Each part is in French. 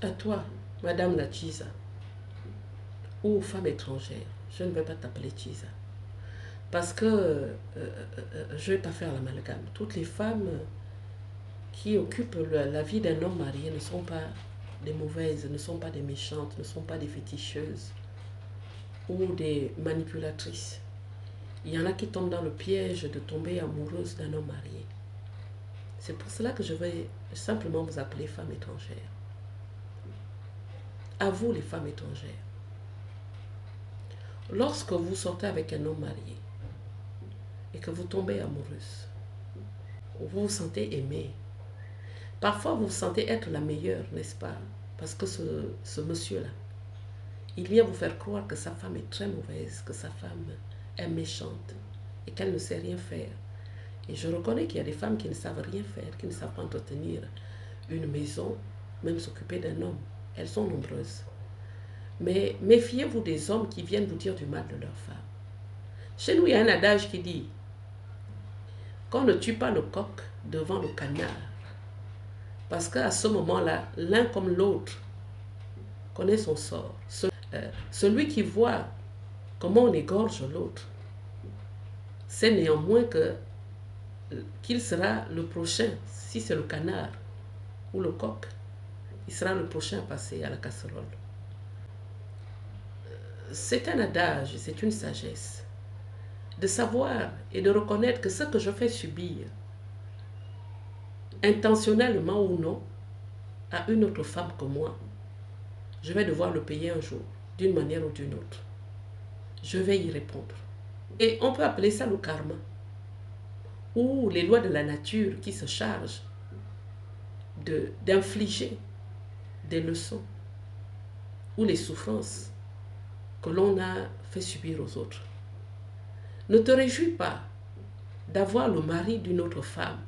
À toi, Madame la Chisa, ou femme étrangère, je ne vais pas t'appeler Chisa. Parce que je ne vais pas faire l'amalgame. Toutes les femmes qui occupent la vie d'un homme marié ne sont pas des mauvaises, ne sont pas des méchantes, ne sont pas des féticheuses ou des manipulatrices. Il y en a qui tombent dans le piège de tomber amoureuses d'un homme marié. C'est pour cela que je vais simplement vous appeler femme étrangère. À vous les femmes étrangères. Lorsque vous sortez avec un homme marié et que vous tombez amoureuse, vous vous sentez aimée. Parfois, vous vous sentez être la meilleure, n'est-ce pas? Parce que ce monsieur-là, il vient vous faire croire que sa femme est très mauvaise, que sa femme est méchante et qu'elle ne sait rien faire. Et je reconnais qu'il y a des femmes qui ne savent rien faire, qui ne savent pas entretenir une maison, même s'occuper d'un homme. Elles sont nombreuses. Mais méfiez-vous des hommes qui viennent vous dire du mal de leur femme. Chez nous, il y a un adage qui dit qu'on ne tue pas le coq devant le canard. Parce qu'à ce moment-là, l'un comme l'autre connaît son sort. Celui qui voit comment on égorge l'autre, sait néanmoins qu'il sera le prochain, si c'est le canard ou le coq, il sera le prochain à passer à la casserole. C'est un adage, c'est une sagesse de savoir et de reconnaître que ce que je fais subir, intentionnellement ou non, à une autre femme que moi, je vais devoir le payer un jour, d'une manière ou d'une autre. Je vais y répondre. Et on peut appeler ça le karma, ou les lois de la nature qui se chargent d'infliger des leçons ou les souffrances que l'on a fait subir aux autres. Ne te réjouis pas d'avoir le mari d'une autre femme.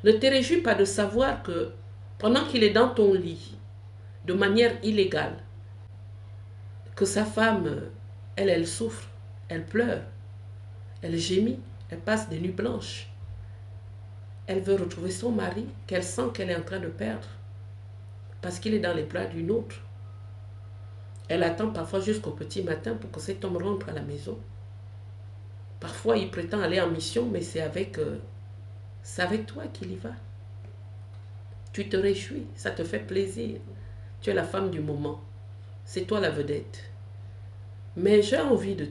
Ne te réjouis pas de savoir que pendant qu'il est dans ton lit, de manière illégale, que sa femme, elle souffre, elle pleure, elle gémit, elle passe des nuits blanches. Elle veut retrouver son mari qu'elle sent qu'elle est en train de perdre parce qu'il est dans les bras d'une autre. Elle attend parfois jusqu'au petit matin pour que cet homme rentre à la maison. Parfois, il prétend aller en mission, mais c'est avec toi qu'il y va. Tu te réjouis, ça te fait plaisir. Tu es la femme du moment. C'est toi la vedette. Mais j'ai envie de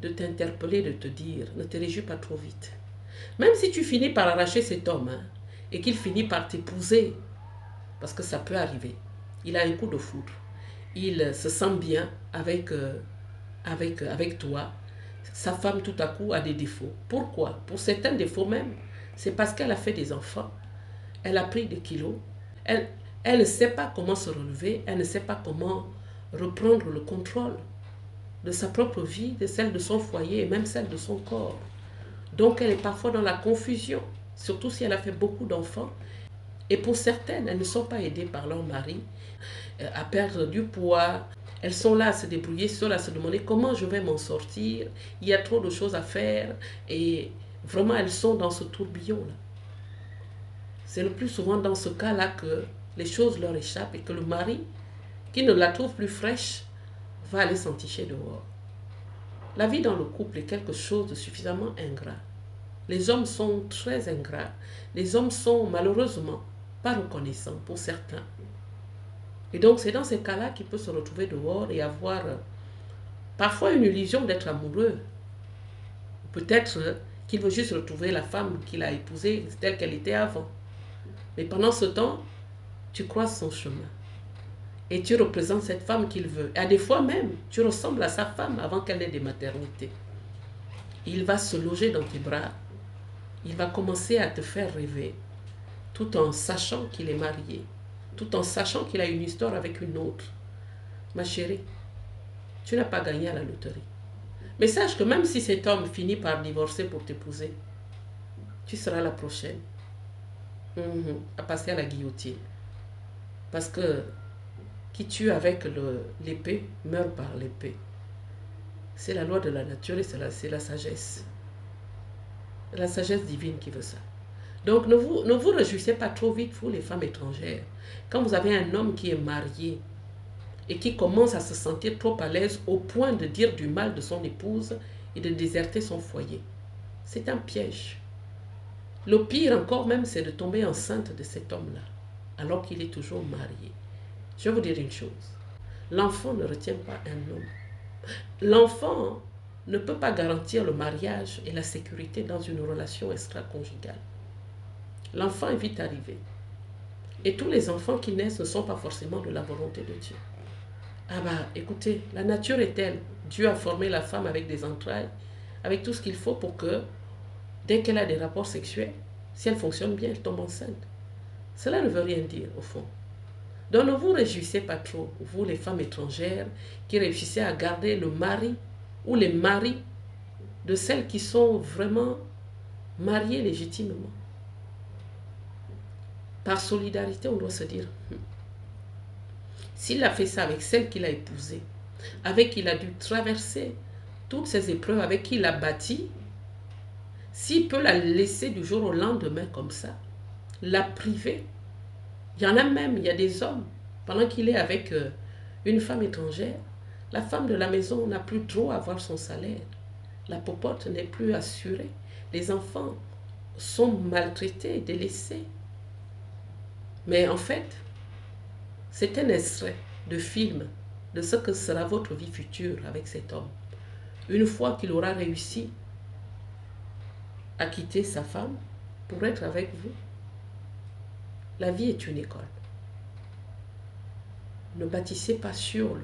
t'interpeller, de te dire, ne te réjouis pas trop vite. Même si tu finis par arracher cet homme, et qu'il finit par t'épouser, parce que ça peut arriver. Il a un coup de foudre. Il se sent bien avec toi. Sa femme, tout à coup, a des défauts. Pourquoi? Pour certains défauts même, c'est parce qu'elle a fait des enfants. Elle a pris des kilos. Elle ne sait pas comment se relever. Elle ne sait pas comment reprendre le contrôle de sa propre vie, de celle de son foyer et même celle de son corps. Donc, elle est parfois dans la confusion, surtout si elle a fait beaucoup d'enfants. Et pour certaines, elles ne sont pas aidées par leur mari à perdre du poids. Elles sont là à se débrouiller seules, à se demander comment je vais m'en sortir. Il y a trop de choses à faire et vraiment elles sont dans ce tourbillon-là. C'est le plus souvent dans ce cas-là que les choses leur échappent et que le mari, qui ne la trouve plus fraîche, va aller s'enticher dehors. La vie dans le couple est quelque chose de suffisamment ingrat. Les hommes sont très ingrats. Les hommes sont malheureusement pas reconnaissants pour certains. Et donc c'est dans ces cas-là qu'il peut se retrouver dehors et avoir parfois une illusion d'être amoureux. Peut-être qu'il veut juste retrouver la femme qu'il a épousée telle qu'elle était avant. Mais pendant ce temps, tu croises son chemin. Et tu représentes cette femme qu'il veut. Et à des fois même, tu ressembles à sa femme avant qu'elle ait des maternités. Il va se loger dans tes bras. Il va commencer à te faire rêver, tout en sachant qu'il est marié, tout en sachant qu'il a une histoire avec une autre. Ma chérie, tu n'as pas gagné à la loterie. Mais sache que même si cet homme finit par divorcer pour t'épouser, tu seras la prochaine à passer à la guillotine. Parce que qui tue avec l'épée meurt par l'épée. C'est la loi de la nature et c'est la sagesse. La sagesse divine qui veut ça. Donc ne vous réjouissez pas trop vite, vous les femmes étrangères. Quand vous avez un homme qui est marié et qui commence à se sentir trop à l'aise au point de dire du mal de son épouse et de déserter son foyer, c'est un piège. Le pire encore même, c'est de tomber enceinte de cet homme-là, alors qu'il est toujours marié. Je vais vous dire une chose, l'enfant ne retient pas un homme. L'enfant ne peut pas garantir le mariage et la sécurité dans une relation extra-conjugale. L'enfant est vite arrivé. Et tous les enfants qui naissent ne sont pas forcément de la volonté de Dieu. Ah bah écoutez, la nature est telle. Dieu a formé la femme avec des entrailles, avec tout ce qu'il faut pour que, dès qu'elle a des rapports sexuels, si elle fonctionne bien, elle tombe enceinte. Cela ne veut rien dire au fond. Donc ne vous réjouissez pas trop, vous les femmes étrangères qui réussissez à garder le mari ou les maris de celles qui sont vraiment mariées légitimement. Par solidarité, on doit se dire, s'il a fait ça avec celle qu'il a épousée, avec qui il a dû traverser toutes ces épreuves, avec qui il a bâti, s'il peut la laisser du jour au lendemain comme ça, la priver. Il y en a même, il y a des hommes, pendant qu'il est avec une femme étrangère, la femme de la maison n'a plus droit à avoir son salaire. La popote n'est plus assurée. Les enfants sont maltraités, délaissés. Mais en fait, c'est un extrait de film de ce que sera votre vie future avec cet homme. Une fois qu'il aura réussi à quitter sa femme pour être avec vous, la vie est une école. Ne bâtissez pas sur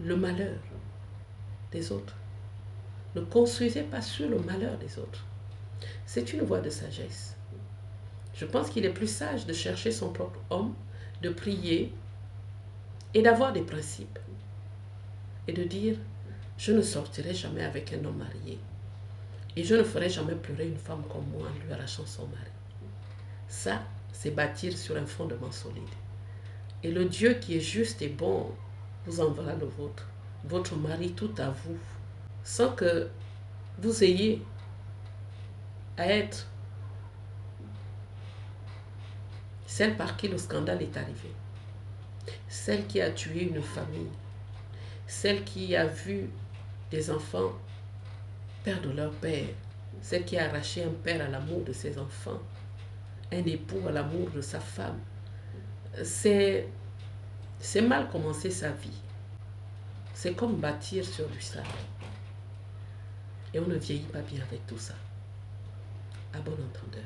le malheur des autres. Ne construisez pas sur le malheur des autres. C'est une voie de sagesse. Je pense qu'il est plus sage de chercher son propre homme, de prier et d'avoir des principes. Et de dire, je ne sortirai jamais avec un homme marié. Et je ne ferai jamais pleurer une femme comme moi en lui arrachant son mari. Ça, c'est bâtir sur un fondement solide. Et le Dieu qui est juste et bon vous enverra le vôtre. Votre mari tout à vous. Sans que vous ayez à être celle par qui le scandale est arrivé. Celle qui a tué une famille. Celle qui a vu des enfants perdre leur père. Celle qui a arraché un père à l'amour de ses enfants. Un époux à l'amour de sa femme. C'est mal commencer sa vie. C'est comme bâtir sur du sable. Et on ne vieillit pas bien avec tout ça. À bon entendeur.